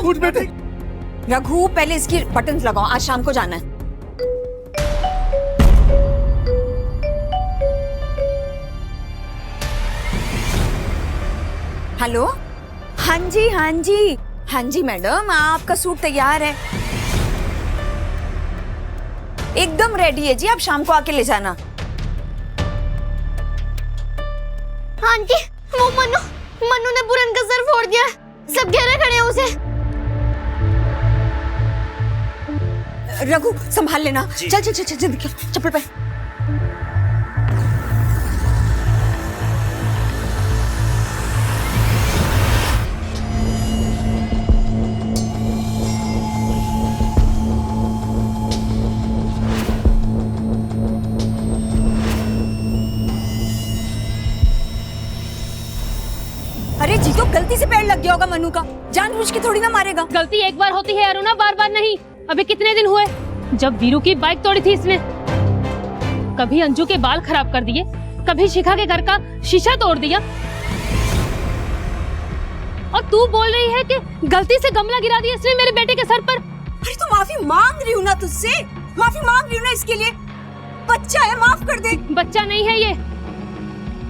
उठ बेटे। रघु पहले इसकी बटन्स लगाओ, आज शाम को जाना है। हेलो, हाँ जी हाँ जी हाँ जी मैडम, आपका सूट तैयार है, एकदम रेडी है जी, आप शाम को आके ले जाना। आंटी, वो मनु ने पूरन का सर फोड़ दिया, सब घेरे खड़े हैं उसे। रघु संभाल लेना, चल चल चल चल, चप्पल पहन। अरे जी, तो गलती से पैर लग गया होगा मनु का, जानबूझ के थोड़ी ना मारेगा। गलती एक बार होती है अरुणा, बार बार नहीं। अभी कितने दिन हुए जब वीरू की बाइक तोड़ी थी इसने, कभी अंजू के बाल खराब कर दिए, कभी शिखा के घर का शीशा तोड़ दिया, और तू बोल रही है कि गलती से गमला गिरा दिया इसने मेरे बेटे के सर पर। अरे तो माफी मांग रही हूँ ना तुझसे, माफी मांग रही हूँ ना इसके लिए, बच्चा है, माफ कर दे। बच्चा नहीं है ये,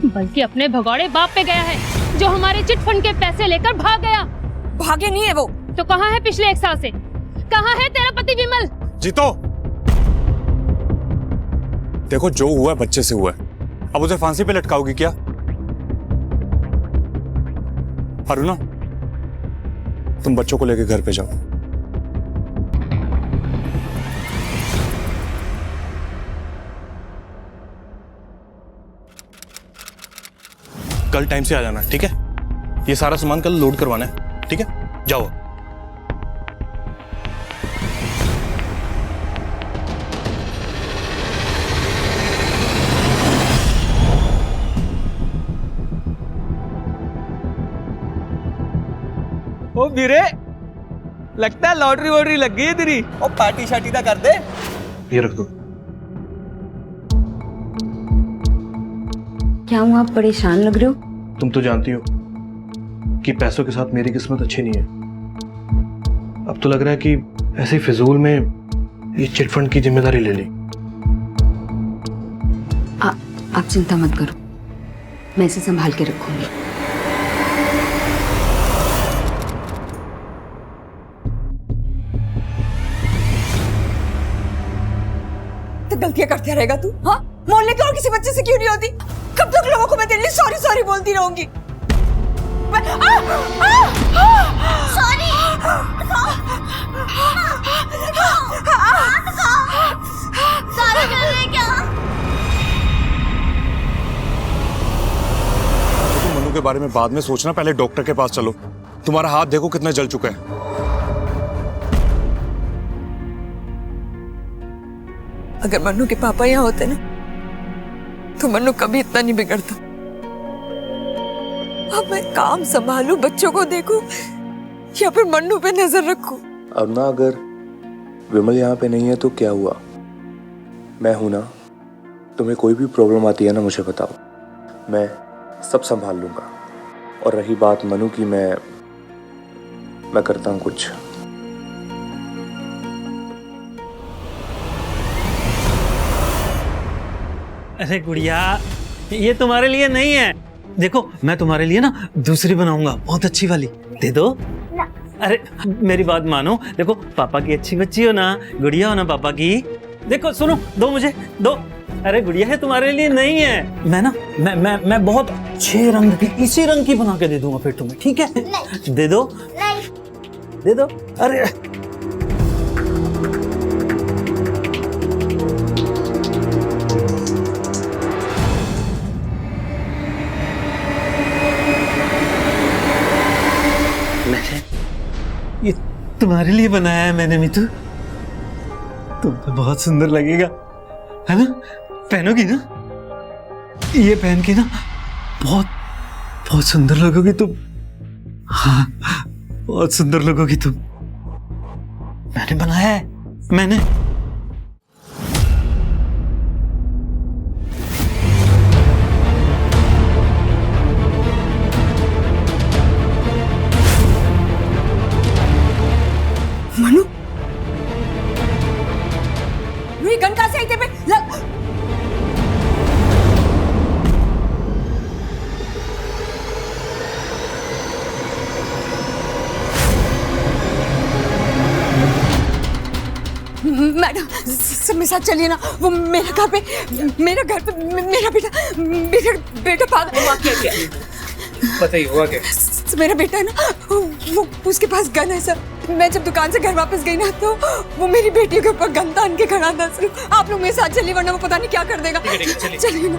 बल्कि अपने भगौड़े बाप पे गया है, जो हमारे चिट फंड के पैसे लेकर भाग गया। भागे नहीं है वो तो कहाँ है पिछले 1 साल से? कहाँ है तेरा पति विमल? जीतो, देखो जो हुआ है बच्चे से हुआ है, अब उसे फांसी पे लटकाओगी क्या? अरुणा, तुम बच्चों को लेकर घर पे जाओ। कल टाइम से आ जाना, ठीक है? ये सारा सामान कल लोड करवाना है, ठीक है? जाओ। ओ वीरे, लगता है लॉटरी वॉटरी लग गई है तेरी। ओ पार्टी शार्टी का कर दे। ये रख दो। क्या हुआ, आप परेशान लग रहे हो? तुम तो जानती हो कि पैसों के साथ मेरी किस्मत अच्छी नहीं है। अब तो लग रहा है कि ऐसे ही फिजूल में ये चिट फंड की जिम्मेदारी ले ली। आप चिंता मत करो, मैं इसे संभाल के रखूंगी। तो गलतियां करते रहेगा तू? हाँ, मोहल्ले के और किसी बच्चे से क्यों नहीं होती? कब तक लोगों को मैं तेरे लिए सॉरी सॉरी बोलती रहूंगी? सॉरी। सारा कर रहे क्या? तुम मनु के बारे में बाद में सोचना, पहले डॉक्टर के पास चलो। तुम्हारा हाथ देखो कितना जल चुका है। अगर मन्नू के पापा यहाँ होते ना, तो मन्नू कभी इतना नहीं बिगड़ता। अब मैं काम संभालू, बच्चों को देखूं, या फिर मन्नू पे नजर रखूं? अरुणा, अगर विमल यहाँ पे नहीं है तो क्या हुआ? मैं हूं ना, तुम्हें कोई भी प्रॉब्लम आती है ना मुझे बताओ, मैं सब संभाल लूंगा। और रही बात मनु की, मैं करता हूँ कुछ। अरे गुड़िया, ये तुम्हारे लिए नहीं है। देखो मैं तुम्हारे लिए ना दूसरी बनाऊंगा, बहुत अच्छी वाली। दे दो ना। अरे मेरी बात मानो, देखो पापा की अच्छी बच्ची हो ना, गुड़िया हो ना पापा की। देखो सुनो, दो मुझे दो। अरे गुड़िया है तुम्हारे लिए नहीं है। मैं ना मैं बहुत अच्छे रंग की, इसी रंग की बना के दे दूंगा फिर तुम्हें, ठीक है? नहीं। दे दो। नहीं। दे दो। अरे ये तुम्हारे लिए बनाया है मैंने मितू, तुम तो बहुत सुंदर लगेगा, है ना? पहनोगी ना? ये पहन के ना बहुत बहुत सुंदर लगोगी तुम। हाँ, बहुत सुंदर लगोगी तुम। मैंने बनाया है, मैंने। मैडम सब मेरे साथ चलिए ना। वो मेरे घर पे मेरा बेटा पागल। बताइए हुआ क्या? मेरा बेटा है ना, वो उसके पास गन है सर। मैं जब दुकान से घर वापस गई ना तो वो मेरी बेटी के ऊपर गन तान के खड़ा था सर। आप लोग मेरे साथ चलिए वरना वो पता नहीं क्या कर देगा। चलिए ना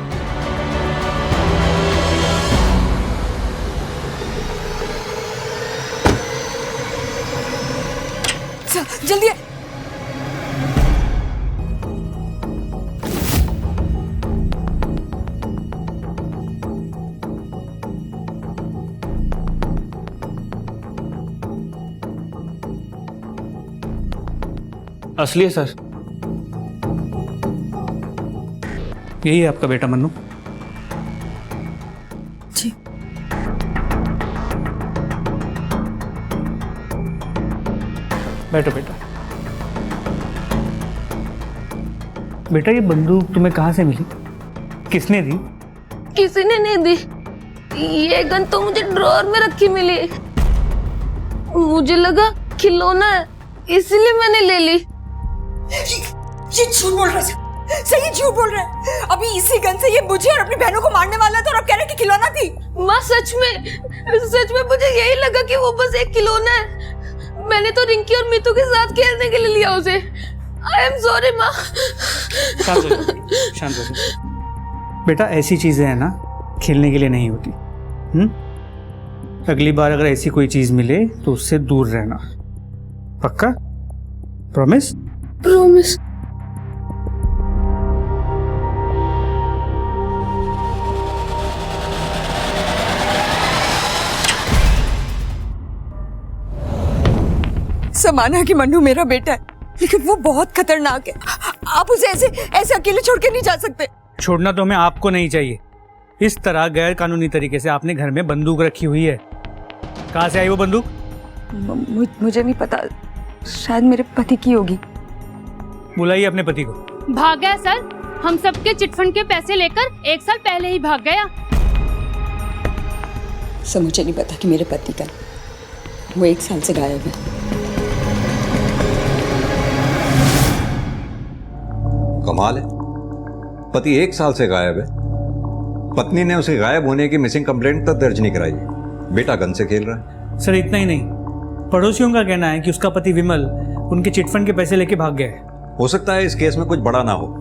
सर, जल्दी असली है सर, यही है आपका बेटा मन्नू। जी बैठो बेटा। बेटा ये बंदूक तुम्हें कहाँ से मिली? किसने दी? किसी ने नहीं दी। ये गन तो मुझे ड्रॉअर में रखी मिली। मुझे लगा खिलौना है इसीलिए मैंने ले ली। ये झूठ बोल रहा है, सही झूठ बोल रहा है। अभी इसी गन से ये मुझे और अपनी बहनों को मारने वाला था और अब कह रहे कि खिलौना थी। माँ सच में मुझे यही लगा कि वो बस एक खिलौना है। मैंने तो रिंकी और मीतू के साथ खेलने के लिए लिया उसे। आई एम सॉरी माँ। शांत हो जाओ। बेटा ऐसी चीजें है ना खेलने के लिए नहीं होती। अगली बार अगर ऐसी कोई चीज मिले तो उससे दूर रहना। पक्का? प्रॉमिस? प्रॉमिस। समाना कि मन्नू मेरा बेटा है लेकिन वो बहुत खतरनाक है। आप उसे ऐसे अकेले छोड़ के नहीं जा सकते। छोड़ना तो हमें आपको नहीं चाहिए। इस तरह गैर कानूनी तरीके से आपने घर में बंदूक रखी हुई है। कहाँ से आई वो बंदूक? मुझे नहीं पता, शायद मेरे पति की होगी। बुलाइए अपने पति को। भाग गया सर। हम सबके चिटफंड के पैसे लेकर 1 साल पहले ही भाग गया। सर मुझे नहीं पता कि मेरे पति का वो 1 साल से गायब है। कमाल है, पति 1 साल से गायब है। पत्नी ने उसे गायब होने की मिसिंग कंप्लेंट तक दर्ज नहीं कराई। बेटा गन से खेल रहा है। सर इतना ही नहीं, पड़ोसियों का कहना है कि उसका पति विमल उनके चिटफंड के पैसे लेके भाग गया है। हो सकता है इस केस में कुछ बड़ा ना हो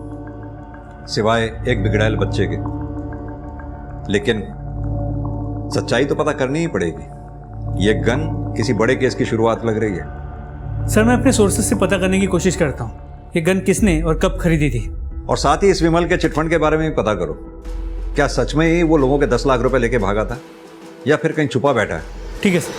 सिवाय एक बिगड़ैल बच्चे के, लेकिन सच्चाई तो पता करनी ही पड़ेगी। ये गन किसी बड़े केस की शुरुआत लग रही है। सर मैं अपने सोर्सेज से पता करने की कोशिश करता हूँ ये गन किसने और कब खरीदी थी। और साथ ही इस विमल के चिटफंड के बारे में भी पता करो। क्या सच में ही वो लोगों के 10 लाख रुपए लेके भागा था या फिर कहीं छुपा बैठा है? ठीक है सर।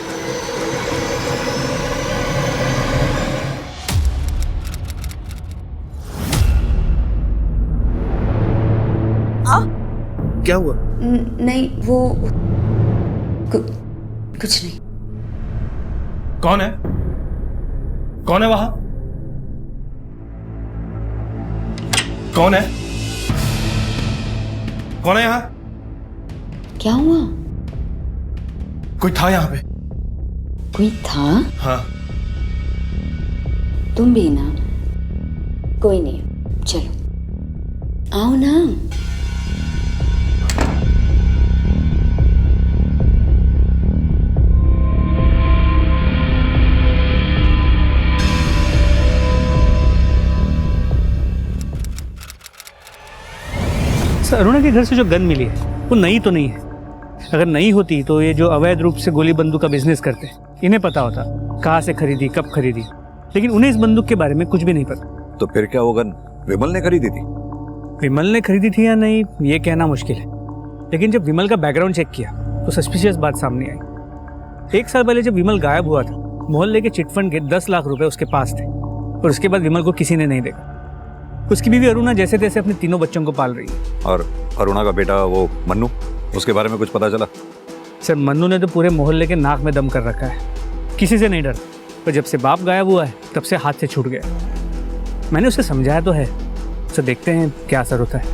क्या हुआ? नहीं वो कुछ नहीं। कौन है? कौन है वहां? कौन है? कौन है यहाँ? क्या हुआ? कोई था यहाँ पे? कोई था? हाँ। तुम भी ना? कोई नहीं, चलो आओ ना। सर अरुणा के घर से जो गन मिली है वो नई तो नहीं है। अगर नई होती तो ये जो अवैध रूप से गोली बंदूक का बिजनेस करते इन्हें पता होता कहाँ से खरीदी, कब खरीदी, लेकिन उन्हें इस बंदूक के बारे में कुछ भी नहीं पता। तो फिर क्या वो गन विमल ने खरीदी थी? विमल ने खरीदी थी या नहीं ये कहना मुश्किल है, लेकिन जब विमल का बैकग्राउंड चेक किया तो सस्पिशियस बात सामने आई। 1 साल पहले जब विमल गायब हुआ था मोहल्ले के चिटफंड के 10 लाख रुपए उसके पास थे और उसके बाद विमल को किसी ने नहीं देखा। उसकी बीवी अरुणा जैसे तैसे अपने 3 बच्चों को पाल रही है। और अरुणा का बेटा वो मन्नू, उसके बारे में कुछ पता चला? सर मन्नू ने तो पूरे मोहल्ले के नाक में दम कर रखा है, किसी से नहीं डरता। पर जब से बाप गायब हुआ है तब से हाथ से छूट गया। मैंने उसे समझाया तो है, तो देखते हैं क्या असर होता है।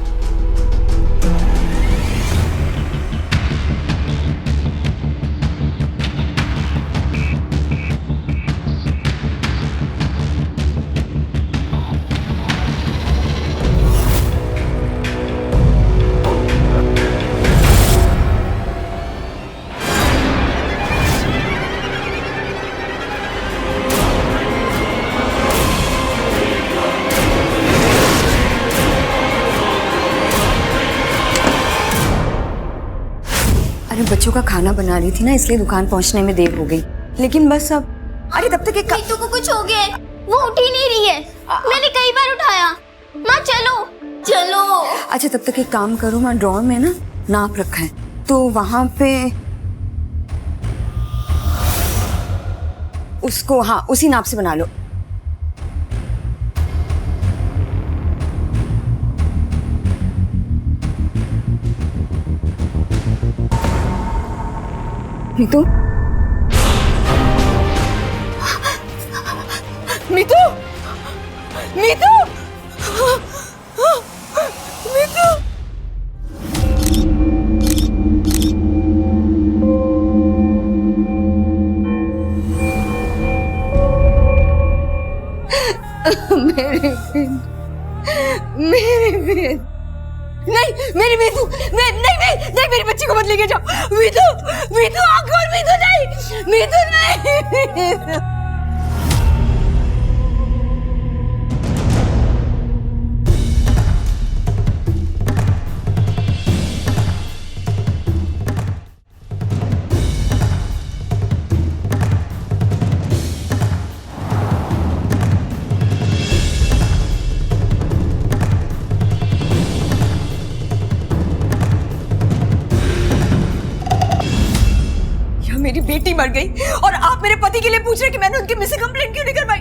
अरे बच्चों का खाना बना रही थी ना, इसलिए दुकान पहुंचने में देर हो गई। लेकिन बस अब अरे तब तक एक मीतू को कुछ हो गया है, वो उठ ही नहीं रही है। मैंने कई बार उठाया। माँ चलो चलो। अच्छा तब तक एक काम करो, वहाँ ड्रॉर में ना नाप रखा है, तो वहां पे उसको, हाँ उसी नाप से बना लो। मीतू मीतू मीतू मीतू मेरे बेन, मेरे बेन, नहीं मेरी मीतू, नहीं मेरी बच्ची को मत लेके जाओ। मीतू मीतू आंख खोल, मीतू नहीं, मीतू नहीं। मेरी बेटी मर गई और आप मेरे पति के लिए पूछ रहे कि मैंने उनकी मिसिंग कंप्लेंट क्यों नहीं करवाई?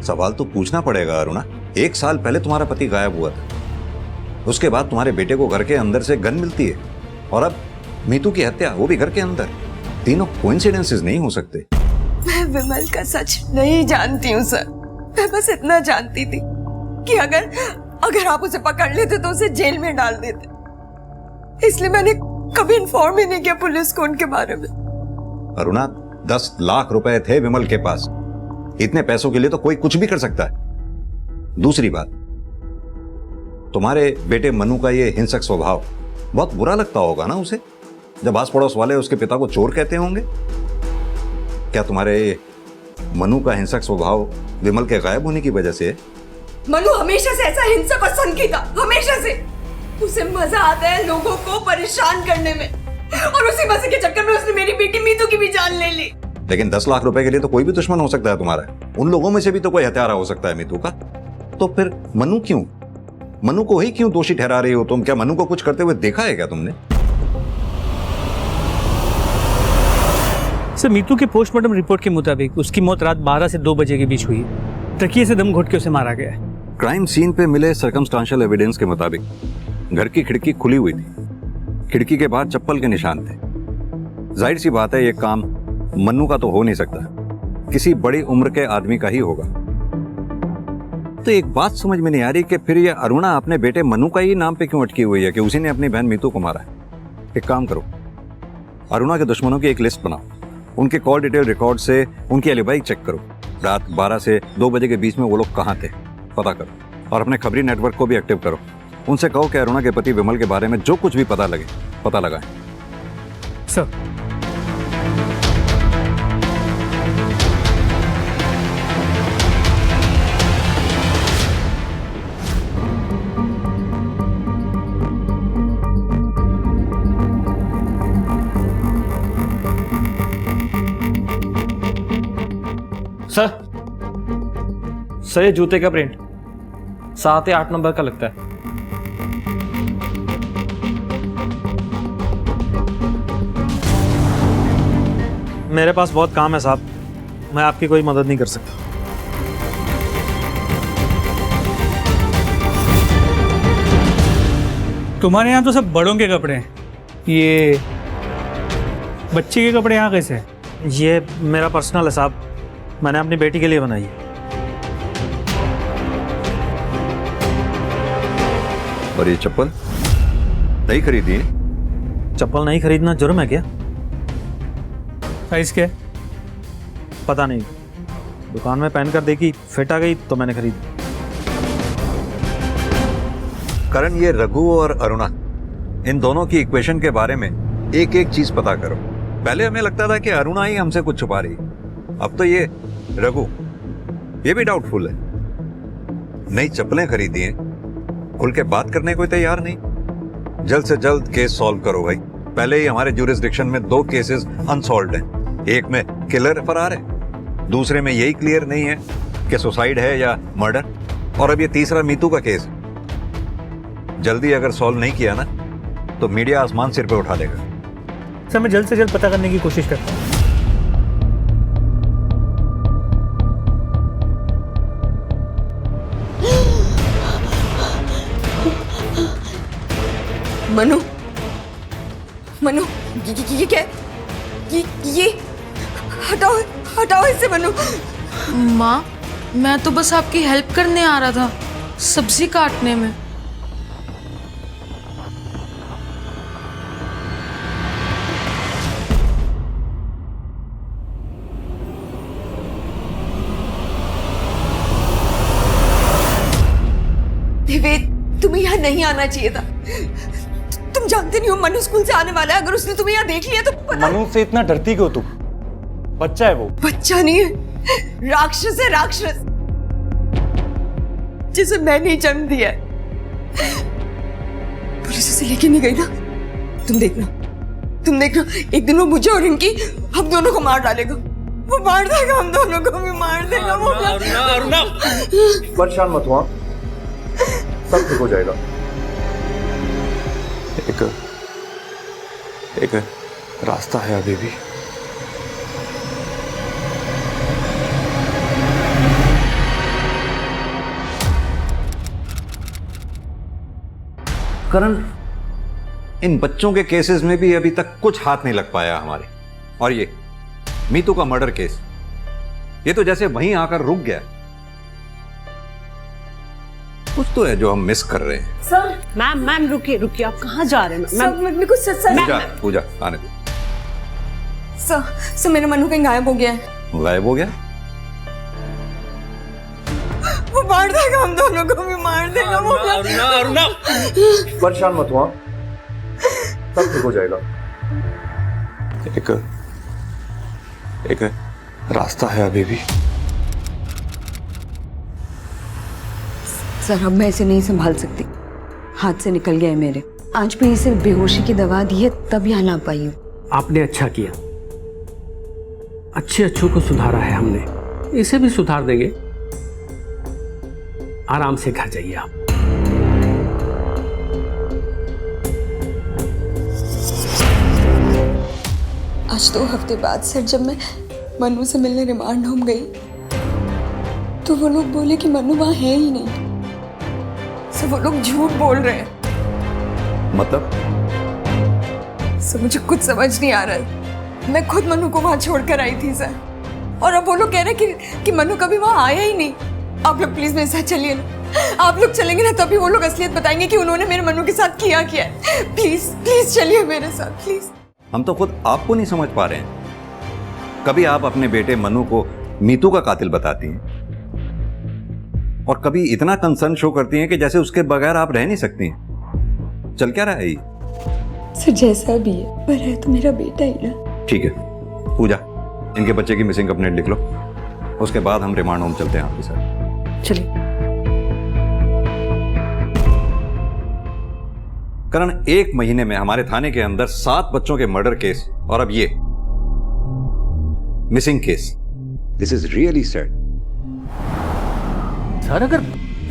सवाल तो पूछना पड़ेगा अरुणा। 1 साल पहले तुम्हारा पति गायब हुआ था, उसके बाद तुम्हारे बेटे को घर के अंदर से गन मिलती है, और अब मीतू की हत्या, वो भी घर के अंदर। तीनों कोइंसिडेंसेस नहीं हो सकते। मैं विमल का सच नहीं जानती हूँ सर। मैं बस इतना जानती थी कि अगर आप उसे पकड़ लेते तो उसे जेल में डाल देते, इसलिए मैंने कभी इन्फॉर्म ही नहीं किया पुलिस को उनके बारे में। अरुणा, 10 लाख रुपए थे विमल के पास। इतने पैसों के लिए तो कोई कुछ भी कर सकता है। दूसरी बात, तुम्हारे बेटे मनु का ये हिंसक स्वभाव बहुत बुरा लगता होगा ना उसे, जब आस पड़ोस वाले उसके पिता को चोर कहते होंगे। क्या तुम्हारे मनु का हिंसक स्वभाव विमल के गायब होने की वजह से है? मनु हमेशा से ऐसा हिंसक और सनकी था, हमेशा से। उसे मजा आता है लोगों को परेशान करने में, और उसी मजे के चक्कर में उसने मेरी बेटी मीतू की भी जान ले ली। लेकिन 10 लाख रुपए के लिए तो कोई भी दुश्मन हो सकता है तुम्हारा। उन लोगों में से भी तो कोई हत्यारा हो सकता है मीतू का। तो फिर मनु क्यों, मनु को ही क्यों दोषी ठहरा रही हो तुम? क्या मनु को कुछ करते हुए देखा है क्या तुमने? सर, मीतू के पोस्टमार्टम रिपोर्ट के मुताबिक उसकी मौत रात 12 से 2 बजे के बीच हुई। तकिए से दम घुट के उसे मारा गया है। क्राइम सीन पे मिले सर्कमस्टांशियल एविडेंस के मुताबिक घर की खिड़की खुली हुई थी, खिड़की के बाहर चप्पल के निशान थे। जाहिर सी बात है ये काम मन्नू का तो हो नहीं सकता, किसी बड़ी उम्र के आदमी का ही होगा। तो एक बात समझ में नहीं आ रही कि फिर ये अरुणा अपने बेटे मन्नू का ही नाम पे क्यों अटकी हुई है कि उसी ने अपनी बहन मीतू को मारा है। एक काम करो, अरुणा के दुश्मनों की एक लिस्ट बनाओ, उनके कॉल डिटेल रिकॉर्ड से उनकी एलिबाई चेक करो। रात 12 से 2 बजे के बीच में वो लोग कहाँ थे पता करो, और अपने खबरी नेटवर्क को भी एक्टिव करो। उनसे कहो कि अरुणा के पति विमल के बारे में जो कुछ भी पता लगे पता लगाएं। सर, सर ये जूते का प्रिंट 7 या 8 नंबर का लगता है। मेरे पास बहुत काम है साहब, मैं आपकी कोई मदद नहीं कर सकता। तुम्हारे यहाँ तो सब बड़ों के कपड़े हैं, ये बच्चे के कपड़े यहाँ कैसे हैं? ये मेरा पर्सनल है साहब, मैंने अपनी बेटी के लिए बनाई है। और ये चप्पल नहीं खरीदी है? चप्पल नहीं खरीदना जुर्म है क्या? साइज क्या है? पता नहीं, दुकान में पहन कर देखी, फिट आ गई तो मैंने खरीदी। करण, ये रघु और अरुणा, इन दोनों की इक्वेशन के बारे में एक एक चीज पता करो। पहले हमें लगता था कि अरुणा ही हमसे कुछ छुपा रही, अब तो ये रघु, ये भी डाउटफुल है। नई चप्पलें खरीदी हैं, खुल के बात करने को तैयार नहीं। जल्द से जल्द केस सॉल्व करो भाई, पहले ही हमारे ज्यूरिसडिक्शन में 2 केसेस अनसॉल्व्ड हैं। एक में किलर फरार है, दूसरे में यही क्लियर नहीं है कि सुसाइड है या मर्डर, और अब ये तीसरा मीतू का केस है। जल्दी अगर सॉल्व नहीं किया ना तो मीडिया आसमान सिर पे उठा लेगा। सर मैं जल्द से जल्द पता करने की कोशिश करता हूँ। मनु, मनु, ये क्या? ये हटाओ, हटाओ इसे मनु। माँ, मैं तो बस आपकी हेल्प करने आ रहा था, सब्जी काटने में। देवेद, तुम्हें यहाँ नहीं आना चाहिए था। तुम जानते नहीं हो मनु स्कूल से आने वाला है, अगर उसने तुम्हें यहाँ देख लिया तो पता। मनु से इतना डरती क्यों तुम? बच्चा है वो। बच्चा नहीं है, राक्षस है, राक्षस जिसे मैंने ही जन्म दिया है। पुलिस उसे लेके नहीं गई ना? तुम देखना, तुम देखना, एक दिन वो मुझे और इनकी, हम दोनों को मार डालेगा। वो मार देगा, हम दोनों को भी मार देगा। वो अरुणा, परेशान मत हुआ, सब ठीक हो जाएगा। एक रास्ता है अभी भी। करण, इन बच्चों के केसेस में भी अभी तक कुछ हाथ नहीं लग पाया हमारे, और ये मीतू का मर्डर केस, ये तो जैसे वहीं आकर रुक गया। कुछ तो है जो हम मिस कर रहे हैं। सर, मैम रुकिए रुकिए, आप कहाँ जा रहे हैं? सर, मेरे को पूजा आने दो। सर, मेरा मनु कहीं गायब हो गया है। गायब हो गया? वो मार देगा, हम दोनों को भी मार देगा। वो अरुणा, परेशान मत हुआ, सब ठीक हो जाएगा। एक रास्ता है अभी भी। सर, अब मैं इसे नहीं संभाल सकती, हाथ से निकल गया है मेरे। आज भी इसे बेहोशी की दवा दी है, तब यहाँ ला पाई हूँ। आपने अच्छा किया, अच्छों को सुधारा है हमने, इसे भी सुधार देंगे। आराम से घर जाइए आप। आज 2 हफ्ते बाद सर, जब मैं मनु से मिलने रिमांड होम गई तो वो लोग बोले कि मनु वहां है ही नहीं। सर, वो लोग झूठ बोल रहे हैं। मतलब? सर, मुझे कुछ समझ नहीं आ रहा है। मैं खुद मनु को वहां छोड़कर आई थी सर, और अब वो लोग कह रहे हैं कि मनु कभी वहां आया ही नहीं। आप लोग प्लीज मेरे साथ चलिए ना। आप लोग चलेंगे ना तभी वो लोग असलियत बताएंगे कि उन्होंने मेरे मनु के साथ किया क्या है। प्लीज प्लीज चलिए मेरे साथ, प्लीज। हम तो खुद आपको नहीं समझ पा रहे हैं। कभी आप अपने बेटे मनु को मीतू का कातिल बताती हैं, और कभी इतना कंसर्न शो करती हैं कि जैसे उसके बगैर आप रह नहीं सकती हैं। चल क्या रहा है ये? सर, जैसा भी है, पर है तो मेरा बेटा ही ना। ठीक है पूजा, इनके बच्चे की मिसिंग कंप्लेंट लिख लो, उसके बाद हम रिमांड होम चलते हैं आपके साथ। चलिए। करण, 1 महीने में हमारे थाने के अंदर 7 बच्चों के मर्डर केस, और अब ये missing case. This is really sad. Sir, अगर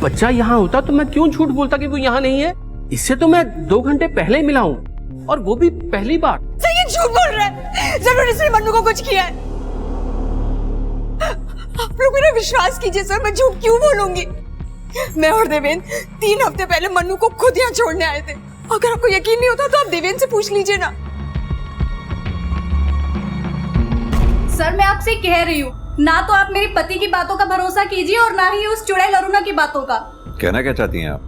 बच्चा यहाँ होता तो मैं क्यों झूठ बोलता कि वो यहाँ नहीं है? इससे तो मैं 2 घंटे पहले ही मिला हूँ, और वो भी पहली बार। सर, ये झूठ बोल रहा है, जरूर इसने मन्नू को कुछ किया है। आप लोग मेरा विश्वास कीजिए सर, मैं झूठ क्यों बोलूंगी? मैं और देवेंद्र 3 हफ्ते पहले मन्नू को खुद यहाँ छोड़ने आए थे। अगर आपको यकीन नहीं होता तो आप देवेंद्र से पूछ लीजिए ना। सर, मैं आपसे कह रही हूँ, ना तो आप मेरे पति की बातों का भरोसा कीजिए और ना ही उस चुड़ैल अरुणा की बातों का। कहना क्या चाहती हैं आप?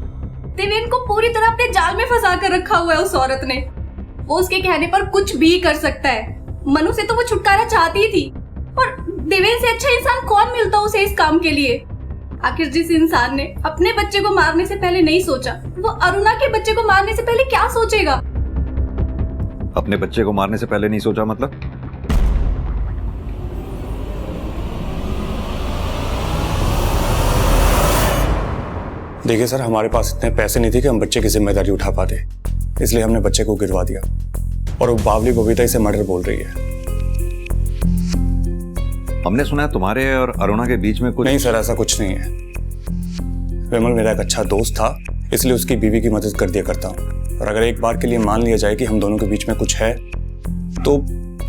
देवेंद्र को पूरी तरह अपने जाल में फंसा कर रखा हुआ है उस औरत ने। वो उसके कहने पर कुछ भी कर सकता है। मनु से तो वो छुटकारा चाहती ही थी, और देवेंद्र से अच्छा इंसान कौन मिलता उसे इस काम के लिए? आखिर जिस इंसान ने अपने बच्चे को मारने से पहले नहीं सोचा, वो अरुणा के बच्चे को मारने से पहले क्या सोचेगा? अपने बच्चे को मारने से पहले नहीं सोचा मतलब? देखिए सर, हमारे पास इतने पैसे नहीं थे कि हम बच्चे की जिम्मेदारी उठा पाते, इसलिए हमने बच्चे को गिरवा दिया। और वो बावली बबीता इसे मर्डर बोल रही है। हमने सुना है तुम्हारे और अरुणा के बीच में कुछ। नहीं सर, ऐसा कुछ नहीं है। विमल मेरा एक अच्छा दोस्त था, इसलिए उसकी बीवी की मदद कर दिया करता हूँ। और अगर एक बार के लिए मान लिया जाए कि हम दोनों के बीच में कुछ है, तो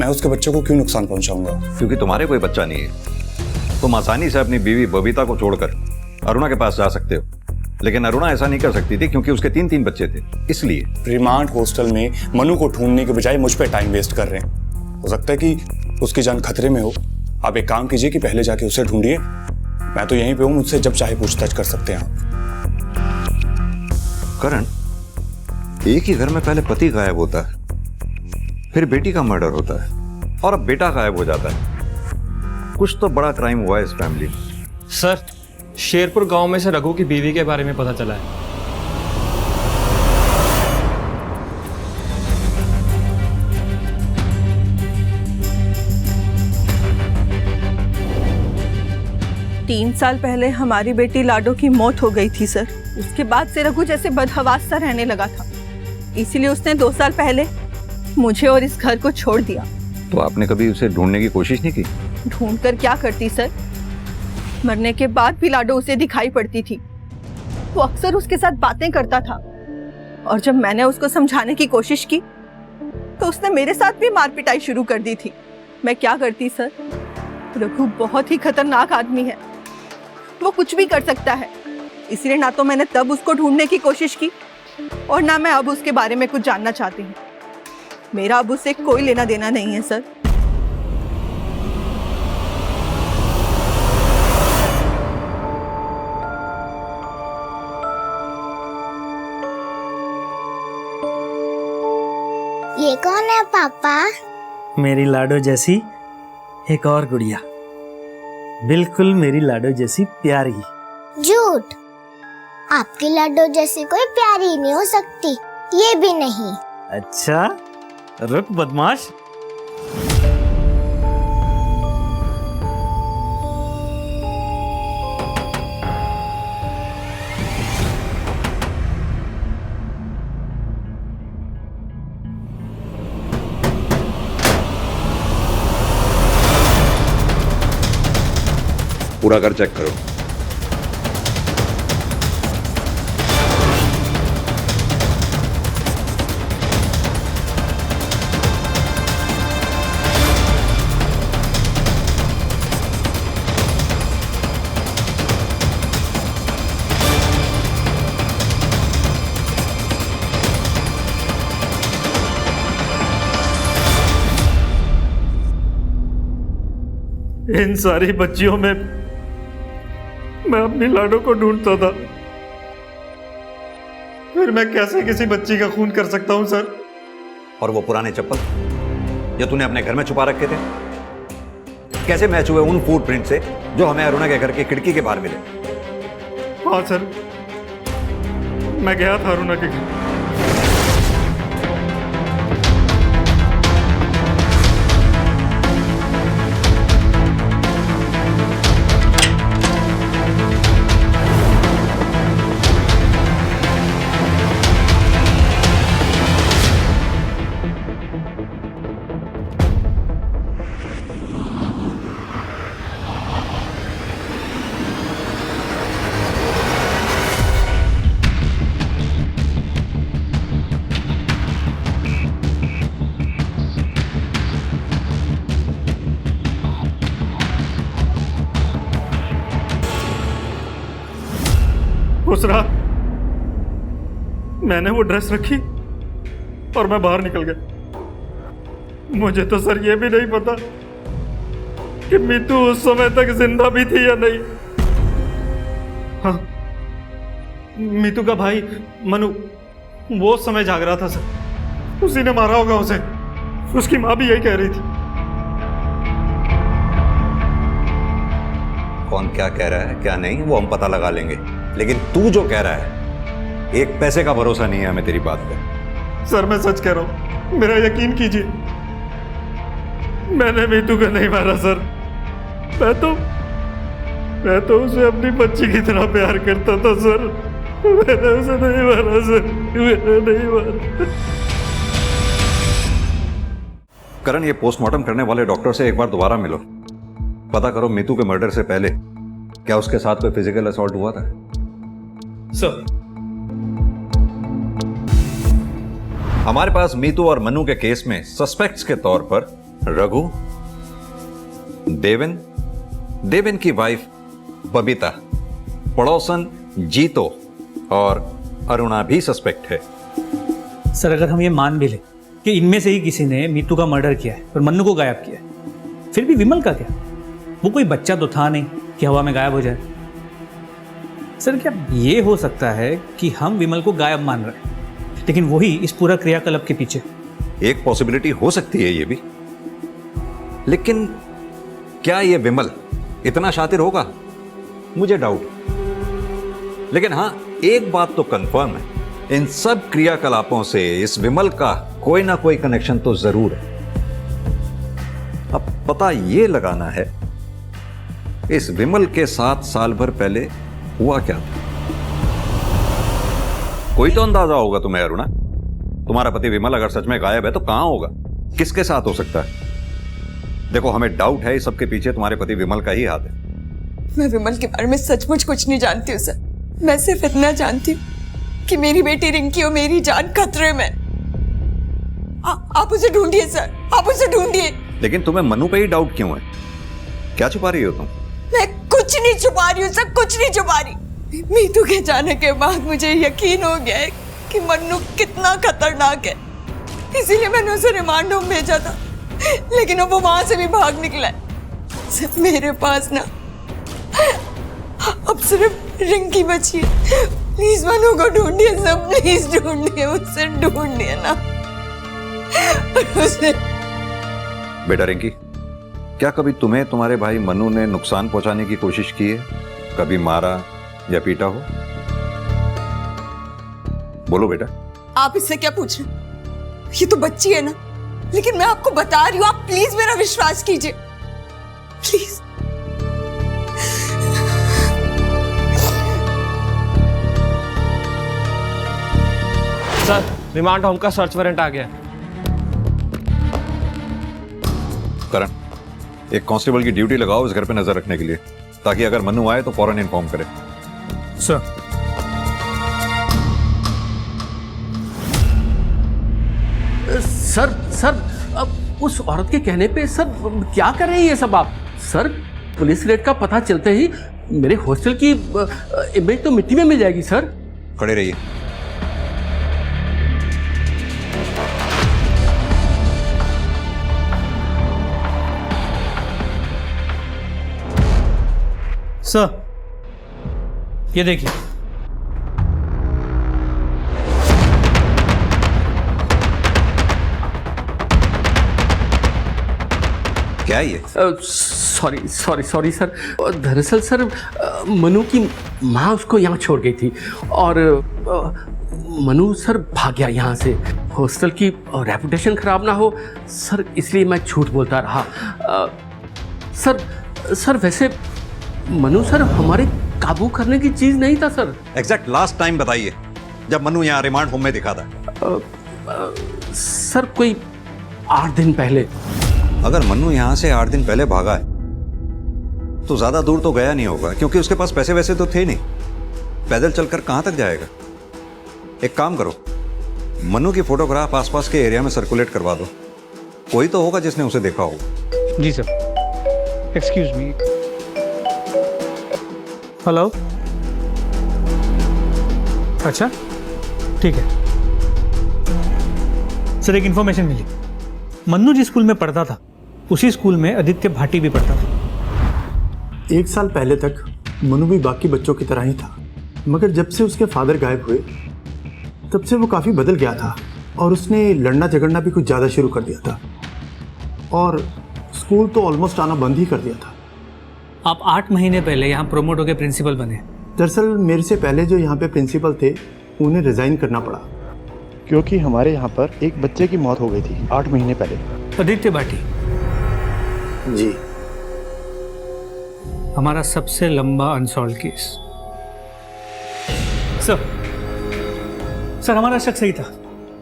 मैं उसके बच्चों को क्यों नुकसान पहुंचाऊंगा? क्योंकि तुम्हारे कोई बच्चा नहीं है। तुम आसानी से अपनी बीवी बबीता को छोड़कर अरुणा के पास जा सकते हो, लेकिन अरुणा ऐसा नहीं कर सकती थी क्योंकि उसके 3 बच्चे थे। इसलिए रिमांड हॉस्टल में मनु को ढूंढने के बजाय मुझ पर टाइम वेस्ट कर रहे हैं। हो सकता है कि उसकी जान खतरे में हो। आप एक काम कीजिए कि पहले जाके उसे ढूंढिए। मैं तो यहीं पे हूँ, मुझसे जब चाहे पूछताछ कर सकते हैं आप। करण, एक ही घर में पहले पति गायब होता है, फिर बेटी का मर्डर होता है, और अब बेटा गायब हो जाता है। कुछ तो बड़ा क्राइम हुआ है इस फैमिली में। सर, शेरपुर गांव में से रघु की बीवी के बारे में पता चला है। तीन साल पहले हमारी बेटी लाडो की मौत हो गई थी सर। उसके बाद से रघु जैसे बदहवास सा रहने लगा था, इसीलिए उसने 2 साल पहले मुझे और इस घर को छोड़ दिया। तो आपने कभी उसे ढूंढने की कोशिश नहीं की? ढूंढकर क्या करती सर, मरने के बाद भी लाडो उसे दिखाई पड़ती थी। वो अक्सर उसके साथ बातें करता था, और जब मैंने उसको समझाने की कोशिश की तो उसने मेरे साथ भी मार पिटाई शुरू कर दी थी। मैं क्या करती सर, रघु बहुत ही खतरनाक आदमी है, वो कुछ भी कर सकता है। इसलिए ना तो मैंने तब उसको ढूंढने की कोशिश की, और ना मैं अब उसके बारे में कुछ जानना चाहती हूँ। मेरा अब उससे कोई लेना देना नहीं है सर। ये कौन है पापा? मेरी लाडो जैसी एक और गुड़िया, बिल्कुल मेरी लाडो जैसी प्यारी। झूठ, आपकी लाडो जैसी कोई प्यारी नहीं हो सकती, ये भी नहीं। अच्छा, रुक बदमाश। पूरा घर चेक करो। इन सारी बच्चियों में मैं अपनी लाडो को ढूंढता था, फिर मैं कैसे किसी बच्ची का खून कर सकता हूं सर? और वो पुराने चप्पल जो तूने अपने घर में छुपा रखे थे, कैसे मैच हुए उन फुटप्रिंट से जो हमें अरुणा के घर की खिड़की के बाहर मिले? हाँ सर, मैं गया था अरुणा के घर। उस रात मैंने वो ड्रेस रखी और मैं बाहर निकल गया। मुझे तो सर ये भी नहीं पता कि मीतू उस समय तक जिंदा भी थी या नहीं। हाँ, मीतू का भाई मनु वो उस समय जाग रहा था सर, उसी ने मारा होगा उसे। उसकी माँ भी यही कह रही थी। कौन क्या कह रहा है क्या नहीं वो हम पता लगा लेंगे, लेकिन तू जो कह रहा है एक पैसे का भरोसा नहीं है हमें तेरी बात पे। सर मैं सच कह रहा हूं, मेरा यकीन कीजिए, मैंने मीतू को नहीं मारा सर। मैं तो उसे अपनी बच्ची की तरह प्यार करता था सर। मैंने उसे नहीं मारा सर, मैंने नहीं मारा। करण, ये पोस्टमार्टम करने वाले डॉक्टर से एक बार दोबारा मिलो। पता करो मीतू के मर्डर से पहले क्या उसके साथ कोई फिजिकल असॉल्ट हुआ था। सर, हमारे पास मीतू और मनु के केस में सस्पेक्ट्स के तौर पर रघु, देवेन की वाइफ बबीता, पड़ोसन जीतो और अरुणा भी सस्पेक्ट है। सर, अगर हम ये मान भी लें कि इनमें से ही किसी ने मीतू का मर्डर किया है और मन्नू को गायब किया है, फिर भी विमल का क्या? वो कोई बच्चा तो था नहीं कि हवा में गायब हो जाए। सर, क्या ये हो सकता है कि हम विमल को गायब मान रहे हैं, लेकिन वही इस पूरा क्रियाकलाप के पीछे? एक पॉसिबिलिटी हो सकती है ये भी, लेकिन क्या ये विमल इतना शातिर होगा? मुझे डाउट। लेकिन हाँ, एक बात तो कंफर्म है, इन सब क्रियाकलापों से इस विमल का कोई ना कोई कनेक्शन तो जरूर है। अब पता ये लगाना है इस विमल के साथ साल भर पहले हुआ क्या था। कोई तो अंदाजा होगा तुम्हें अरुणा। तुम्हारा पति विमल अगर सच में गायब है तो कहां होगा, किसके साथ हो सकता है? देखो, हमें डाउट है इस सबके पीछे तुम्हारे पति विमल का ही हाथ है। मैं विमल के बारे में सचमुच कुछ नहीं जानती हूँ सर। मैं सिर्फ इतना जानती हूँ कि मेरी बेटी रिंकी और मेरी जान खतरे में। आप उसे ढूंढिए सर, आप उसे ढूंढिए। लेकिन तुम्हें मनु पे ही डाउट क्यों है? क्या छुपा रही हो तुम? मैं कुछ नहीं छुपा रही हूँ सर, कुछ नहीं छुपा रही। मीतू के जाने के बाद मुझे यकीन हो गया है कि मन्नू कितना खतरनाक है, इसीलिए मैंने उसे रिमांड होम भेजा था, लेकिन अब वो वहां से भी भाग निकला है। सर, मेरे पास ना अब सिर्फ रिंकी बची है। प्लीज मनु को ढूंढिए सर, प्लीज ढूंढिए, उससे ढूंढिए ना उसे। बेटा रिंकी, क्या कभी तुम्हें तुम्हारे भाई मनु ने नुकसान पहुंचाने की कोशिश की है? कभी मारा या पीटा हो? बोलो बेटा। आप इससे क्या पूछ रहे हैं? ये तो बच्ची है ना, लेकिन मैं आपको बता रही हूँ, आप प्लीज मेरा विश्वास कीजिए, प्लीज। सर, रिमांड होम का सर्च वारंट आ गया। करण, एक कांस्टेबल की ड्यूटी लगाओ इस घर पे नजर रखने के लिए, ताकि अगर मनु आए तो फौरन इन्फॉर्म करे। सर, सर अब उस औरत के कहने पे सर क्या कर रहे हैं ये सब आप? सर, पुलिस रेड का पता चलते ही मेरे हॉस्टल की इमेज तो मिट्टी में मिल जाएगी सर। खड़े रहिए। सर, ये देखिए। क्या है ये? Sorry sir. दरअसल सर, मनु की माँ उसको यहाँ छोड़ गई थी और मनु सर भाग गया यहाँ से। हॉस्टल की रेपुटेशन खराब ना हो सर, इसलिए मैं झूठ बोलता रहा। सर वैसे मनु सर हमारे काबू करने की चीज नहीं था सर। एग्जैक्ट लास्ट टाइम बताइए जब मनु यहाँ रिमांड होम में दिखा था। सर, कोई 8 दिन पहले। अगर मनु यहाँ से 8 दिन पहले भागा है तो ज्यादा दूर तो गया नहीं होगा, क्योंकि उसके पास पैसे वैसे तो थे नहीं। पैदल चलकर कहां तक जाएगा? एक काम करो, मनु की फोटोग्राफ आसपास के एरिया में सर्कुलेट करवा दो, कोई तो होगा जिसने उसे देखा होगा। जी सर। Excuse me. हेलो। अच्छा, ठीक है सर। एक इंफॉर्मेशन मिली, मन्नू जिस स्कूल में पढ़ता था उसी स्कूल में आदित्य भाटी भी पढ़ता था। 1 साल पहले तक मनु भी बाकी बच्चों की तरह ही था, मगर जब से उसके फादर गायब हुए तब से वो काफ़ी बदल गया था और उसने लड़ना झगड़ना भी कुछ ज़्यादा शुरू कर दिया था और स्कूल तो ऑलमोस्ट आना बंद ही कर दिया था। आप 8 महीने पहले यहाँ प्रोमोट होकर प्रिंसिपल बने। दरअसल मेरे से पहले जो यहाँ पे प्रिंसिपल थे उन्हें रिज़ाइन करना पड़ा, क्योंकि हमारे यहाँ पर एक बच्चे की मौत हो गई थी 8 महीने पहले। आदित्य भाटी जी, हमारा सबसे लंबा अनसॉल्व केस। सर हमारा शक सही था,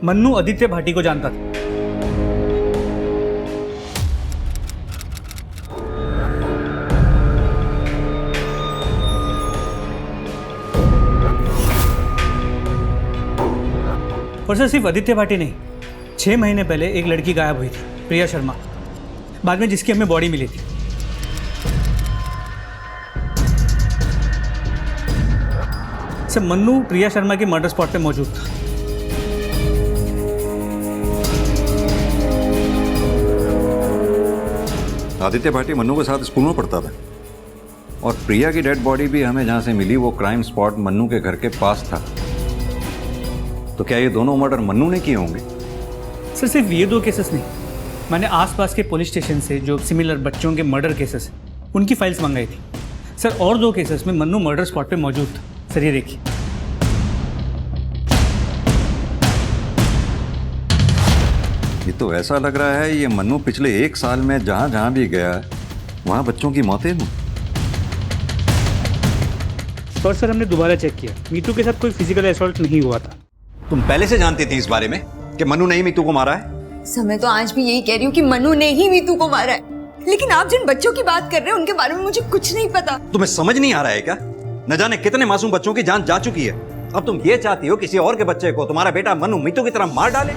मन्नू आदित्य भाटी को जानता था। और सर सिर्फ आदित्य भाटी नहीं, 6 महीने पहले एक लड़की गायब हुई थी, प्रिया शर्मा, बाद में जिसकी हमें बॉडी मिली थी। सर मन्नू प्रिया शर्मा के मर्डर स्पॉट पे मौजूद था। आदित्य भाटी मन्नू के साथ स्कूल में पढ़ता था और प्रिया की डेड बॉडी भी हमें जहां से मिली वो क्राइम स्पॉट मन्नू के घर के पास था। तो क्या ये दोनों मर्डर मन्नू ने किए होंगे? सर सिर्फ ये 2 केसेस नहीं, मैंने आसपास के पुलिस स्टेशन से जो सिमिलर बच्चों के मर्डर केसेस हैं उनकी फाइल्स मंगाई थी। सर और 2 केसेस में मन्नू मर्डर स्पॉट पे मौजूद था। सर ये देखिए। ये तो ऐसा लग रहा है ये मन्नू पिछले 1 साल में जहां जहां भी गया वहां बच्चों की मौतें हुई। और सर हमने दोबारा चेक किया, मीतू के साथ कोई फिजिकल असॉल्ट नहीं हुआ था। तुम पहले से जानती थी इस बारे में कि मन्नू ने ही मीतू को मारा है? सर मैं तो आज भी यही कह रही हूँ कि मनु ने ही मीतू को मारा है, लेकिन आप जिन बच्चों की बात कर रहे हैं उनके बारे में मुझे कुछ नहीं पता। तुम्हें समझ नहीं आ रहा है क्या? न जाने कितने मासूम बच्चों की जान जा चुकी है, अब तुम ये चाहती हो किसी और के बच्चे को तुम्हारा बेटा मनु मीतू की तरह मार डाले?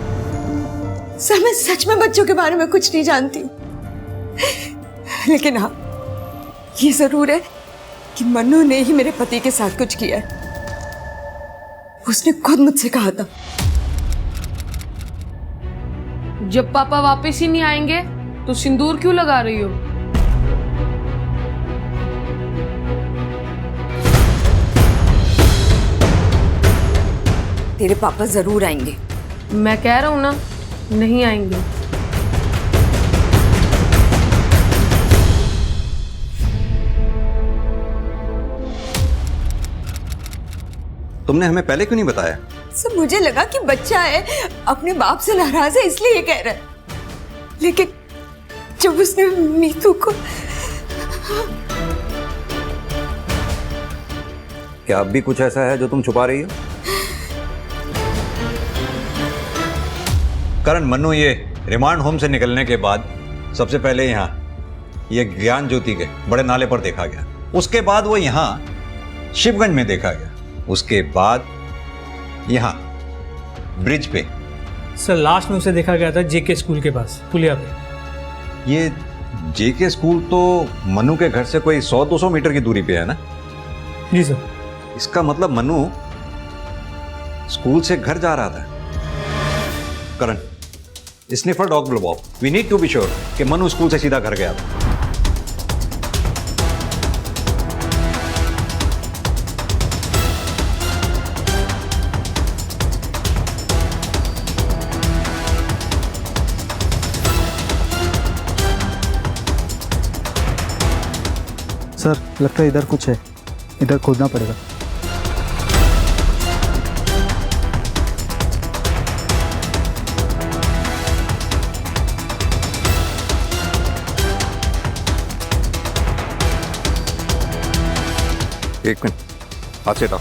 सर मैं सच में बच्चों के बारे में कुछ नहीं जानती हूँ, लेकिन हाँ ये जरूर है कि मनु ने ही मेरे पति के साथ कुछ किया है। उसने खुद मुझसे कहा था जब पापा वापस ही नहीं आएंगे तो सिंदूर क्यों लगा रही हो? तेरे पापा जरूर आएंगे। मैं कह रहा हूं ना, नहीं आएंगे। तुमने हमें पहले क्यों नहीं बताया? सर मुझे लगा कि बच्चा है, अपने बाप से नाराज है इसलिए ये कह रहा है, लेकिन जब उसने मीतू को। क्या अब भी कुछ ऐसा है जो तुम छुपा रही हो? करण, मन्नू ये रिमांड होम से निकलने के बाद सबसे पहले यहाँ ये ज्ञान ज्योति के बड़े नाले पर देखा गया, उसके बाद वो यहाँ शिवगंज में देखा गया, उसके बाद यहाँ ब्रिज पे। सर लास्ट में उसे देखा गया था जेके स्कूल के पास पुलिया पे। ये जेके स्कूल तो मनु के घर से कोई 100-200 मीटर की दूरी पे है ना? जी सर। इसका मतलब मनु स्कूल से घर जा रहा था। करण, स्निफर डॉग बुलवाओ, we need to be sure कि मनु स्कूल से सीधा घर गया था। सर लगता है इधर कुछ है, इधर खोदना पड़ेगा। एक मिनट, हाथ से हटाओ।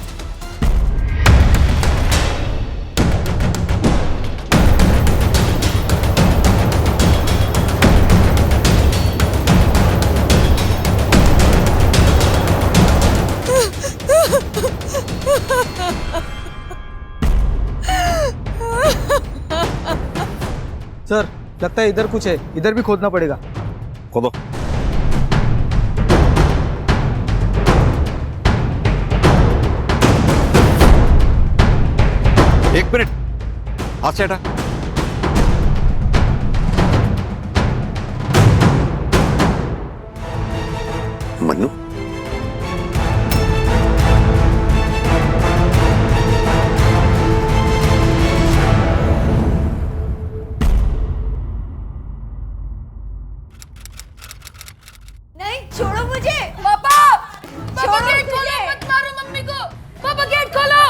सर लगता है इधर कुछ है, इधर भी खोदना पड़ेगा। खोदो। एक मिनट, हाथ से हटा। मन्नू, नहीं छोड़ो मुझे। पापा पापा गेट खोलो, मत मारो मम्मी को। पापा गेट खोलो,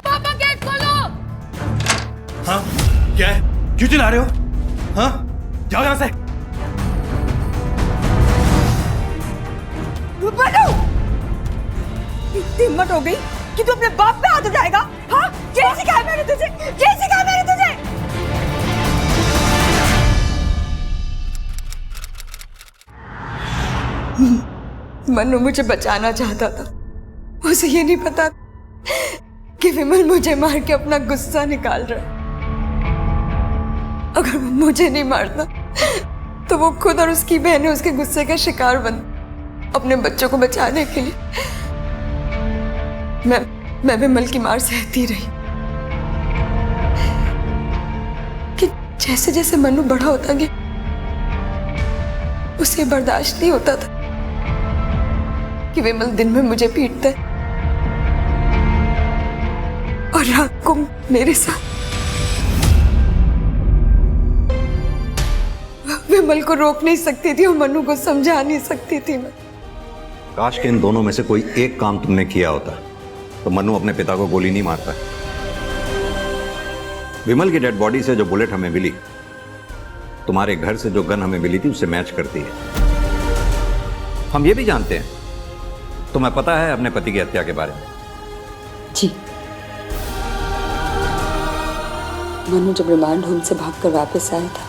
पापा गेट खोलो। हाँ क्या है, क्यों चिल्ला रहे हो? हाँ जाओ यहां से। मनु, इतनी हिम्मत हो गई कि तू अपने बाप पे हाथ उठाएगा? हाँ यही सिखाया मैंने तुझे, यही सिखाया मैंने तुझे। मनु मुझे बचाना चाहता था, उसे ये नहीं पता कि विमल मुझे मार के अपना गुस्सा निकाल रहा है। अगर वो मुझे नहीं मारता तो वो खुद और उसकी बहनें उसके गुस्से का शिकार बन अपने बच्चों को बचाने के लिए। मैं विमल की मार सहती रही कि जैसे जैसे मनु बड़ा होता गया उसे बर्दाश्त नहीं होता था कि विमल दिन में मुझे पीटता है और रात को मेरे साथ। विमल को रोक नहीं सकती थी और मनु को समझा नहीं सकती थी मैं। काश के इन दोनों में से कोई एक काम तुमने किया होता तो मनु अपने पिता को गोली नहीं मारता। विमल की डेड बॉडी से जो बुलेट हमें मिली तुम्हारे घर से जो गन हमें मिली थी उससे मैच करती है। हम ये भी जानते हैं तुम्हें पता है अपने पति की हत्या के बारे में। जी, मनु जब रिमांड होम से भागकर वापस आया था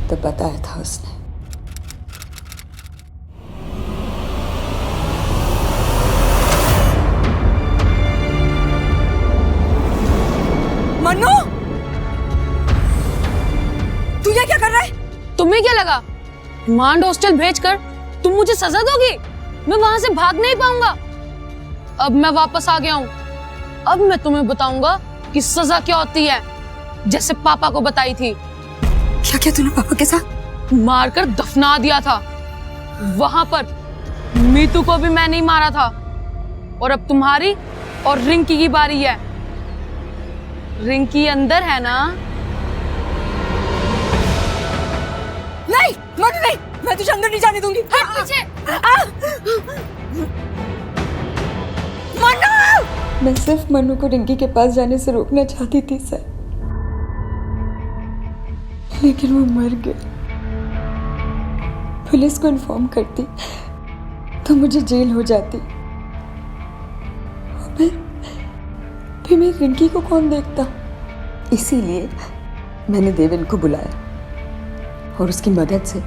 तब बताया था उसने। मनु, तू ये क्या कर रहा है? तुम्हें क्या लगा रिमांड हॉस्टल भेजकर तुम मुझे सजा दोगी? मैं वहां से भाग नहीं पाऊंगा। अब मैं वापस आ गया हूँ। अब मैं तुम्हें बताऊंगा कि सजा क्या होती है, जैसे पापा को बताई थी। क्या क्या तूने पापा के साथ? मारकर दफना दिया था। वहां पर मीतू को भी मैं नहीं मारा था। और अब तुम्हारी और रिंकी की बारी है। रिंकी अंदर है ना? नहीं मनु नहीं, मैं तुझे अंदर नहीं जाने दूंगी। मनु! मैं सिर्फ मनु को रिंकी के पास जाने से रोकना चाहती थी सर, लेकिन वो मर गया। पुलिस को इन्फॉर्म करती तो मुझे जेल हो जाती। और फिर मैं रिंकी को कौन देखता? इसीलिए मैंने देवेन को बुलाया और उसकी मदद से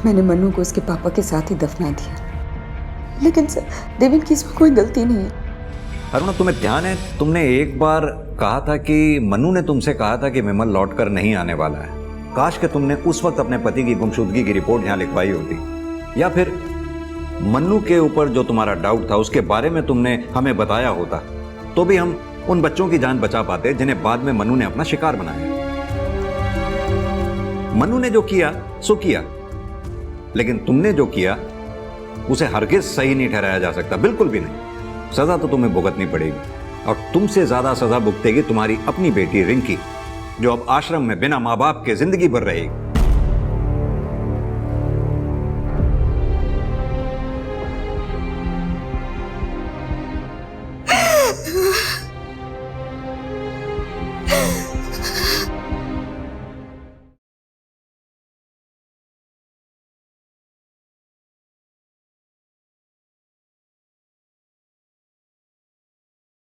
मैंने मनु को उसके पापा के साथ ही दफना दिया। लेकिन सर, देवेन की इसमें कोई गलती नहीं है। अरुणा, तुम्हें ध्यान है तुमने एक बार कहा था कि मनु ने तुमसे कहा था कि विमल लौटकर नहीं आने वाला है। काश कि तुमने उस वक्त अपने पति की गुमशुदगी की रिपोर्ट यहाँ लिखवाई होती, या फिर मन्नू के ऊपर जो तुम्हारा डाउट था उसके बारे में तुमने हमें बताया होता, तो भी हम उन बच्चों की जान बचा पाते जिन्हें बाद में मन्नू ने अपना शिकार बनाया। मन्नू ने जो किया सो किया, लेकिन तुमने जो किया उसे हरगिज सही नहीं ठहराया जा सकता, बिल्कुल भी नहीं। सजा तो तुम्हें भुगतनी पड़ेगी और तुमसे ज्यादा सजा भुगतेगी तुम्हारी अपनी बेटी रिंकी, जो अब आश्रम में बिना माँ बाप के जिंदगी भर रहेगी।